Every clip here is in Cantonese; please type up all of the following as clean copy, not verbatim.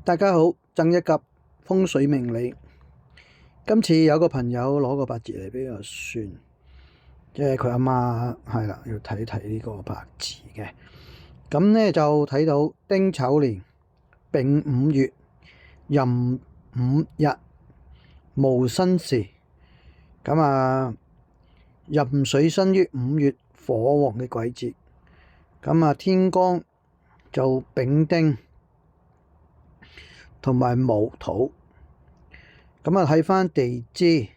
大家好，贈一及風水命理。今次有個朋友攞個八字嚟俾我算，即係佢阿媽係啦，要睇睇呢個八字嘅。咁咧就睇到丁丑年丙午月壬午日戊申時，咁壬水生於5月火旺嘅季節，天干就丙丁同埋戊土，睇翻地支，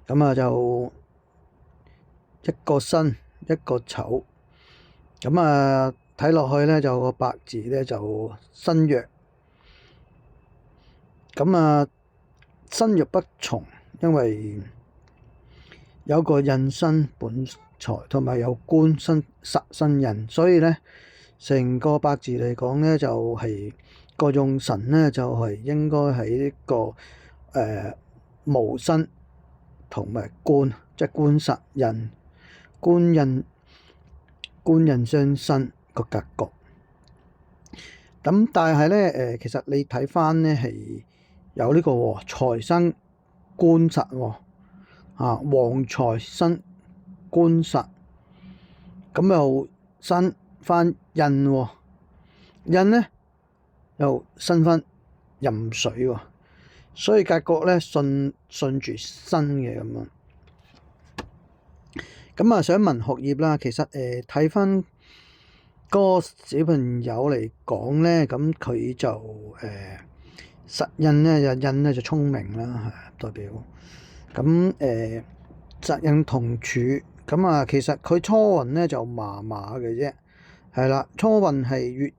就一個申一個丑，睇落去咧就個八字咧就身弱，身弱不從，因為有個印生本財同埋有官生殺身印，所以咧成個八字嚟講咧就係個用神咧就係應該喺呢個戊申同埋官，即係官殺印、官印相生個格局。但係咧其實你睇翻咧係有呢個財生官殺旺財生官殺，又生翻印印咧又生翻壬水，所以格局咧順住生嘅咁想問學業啦，其實睇翻個小朋友嚟講咧，咁佢就實印咧就聰明啦，代表實印同柱，其實佢初運咧就麻麻嘅啫，係啦，初運係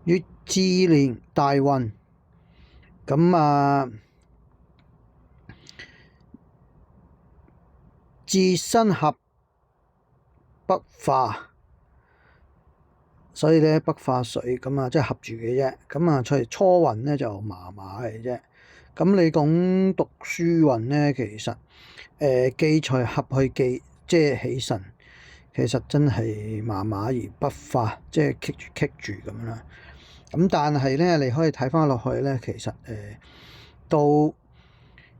月至年大運，自身合北化，所以咧北化水即係合住嘅啫。所以初運咧就麻麻嘅啫。你講讀書運咧，其實忌財合去即係喜神，其實真係麻麻而北化，即係棘住咁啦。但係咧，你可以睇翻落去咧，其實到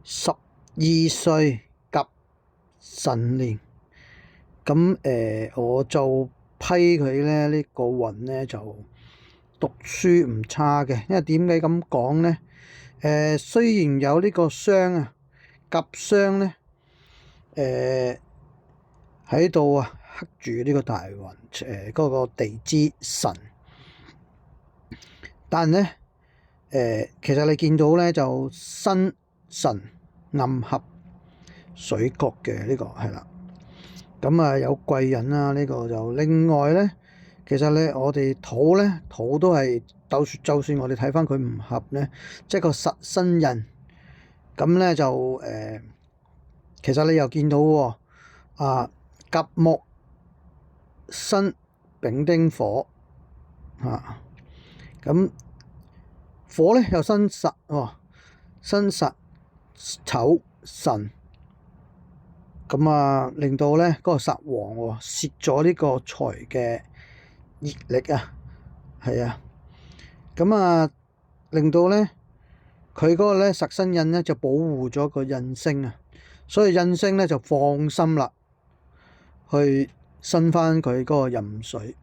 12歲甲辰年，我就批佢咧呢個運咧就讀書唔差嘅，因為點解咁講咧？雖然有呢個傷甲傷咧，喺度克住呢個大運嗰個地支辰，但咧其實你見到咧就申辰暗合水角嘅呢個係啦，有貴人啦，呢個就另外咧，其實咧我哋土都係就算我哋睇翻佢唔合咧，即係個實身印，咧就其實你又見到甲木生丙丁火火咧又生實丑辰，令到咧嗰個煞黃泄咗呢個財嘅熱力係令到咧佢嗰個咧實身印咧就保護咗個印星所以印星咧就放心啦，去生翻佢嗰個壬水。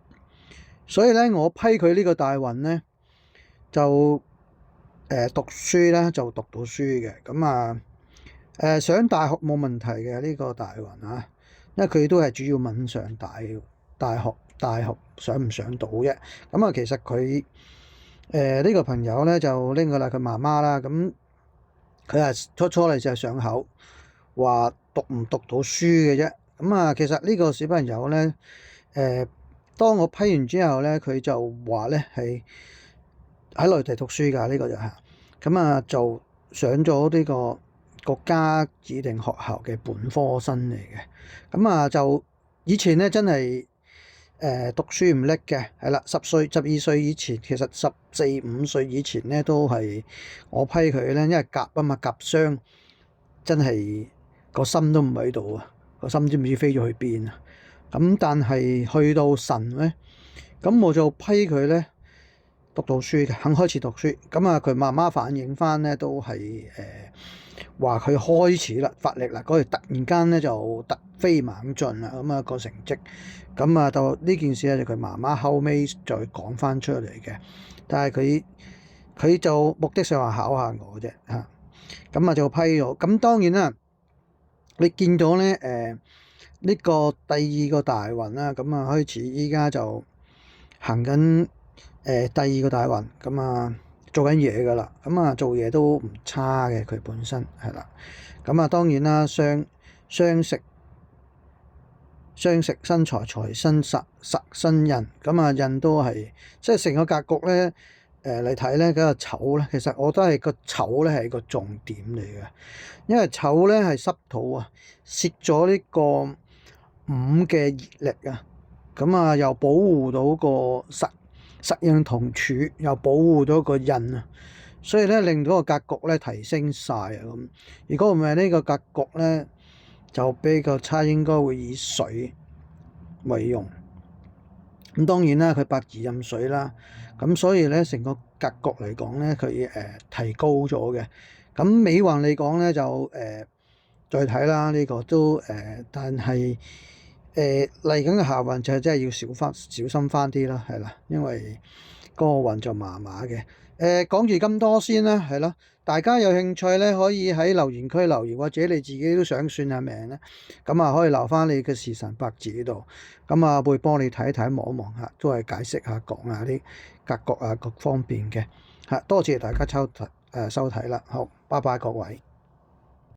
所以咧我批佢呢個大運咧就讀書咧就讀到書嘅，上大學冇問題嘅呢個大運因為佢都係主要問上大學上唔上到啫。其實佢呢個朋友咧就拎過嚟佢媽媽啦，佢係初嚟就係上口話讀唔讀到書嘅啫。其實呢個小朋友咧當我批完之後咧，佢就話咧係喺內地讀書㗎，呢個就係就上咗呢個國家指定學校嘅本科生嚟嘅。就以前咧真係讀書唔叻嘅，係啦，12歲以前，其實14、15歲以前咧都係我批佢咧，因為甲傷真係個心都唔喺度個心知唔知飛咗去邊但係去到辰咧，我就批佢咧讀到書嘅，肯開始讀書。咁啊，佢媽媽反映翻咧都係話佢開始啦，發力啦，嗰突然間咧就突飛猛進啦，咁啊個成績。咁啊，到呢件事咧就佢媽媽後尾再講翻出嚟嘅，但係佢就目的上係考下我啫嚇。咁啊就批咗。咁當然啦，你見到咧呢個第二個大運啦，咁啊開始依家就行緊第二個大運，咁啊做緊嘢噶啦，咁啊做嘢都唔差嘅，佢本身係啦。咁啊當然啦，相食身財財身實身印，咁啊印都係即係成個格局咧嚟睇咧，嗰個丑咧，其實我覺得係個丑咧係個重點嚟嘅，因為丑咧係濕土啊，蝕咗呢個五嘅熱力啊，咁啊又保護到個實印同柱，又保護到個印啊，所以咧令到個格局咧提升晒啊咁。如果唔係呢個格局咧，就比較差，應該會以水為用。咁當然啦，佢八字壬水啦，咁所以咧成個格局嚟講咧，佢提高咗嘅。咁尾運嚟講咧就再睇啦，呢個都但係嚟緊嘅下運就真係要小心翻啲啦，係啦，因為嗰個運就麻麻嘅。講住咁多先啦，係咯，大家有興趣咧可以喺留言區留言，或者你自己都想算下命咧，咁啊可以留翻你嘅時辰八字度，咁啊會幫你睇一睇望一望下，都係解釋下講下啲格局啊各方面嘅嚇。多謝大家收睇啦，好，拜拜各位。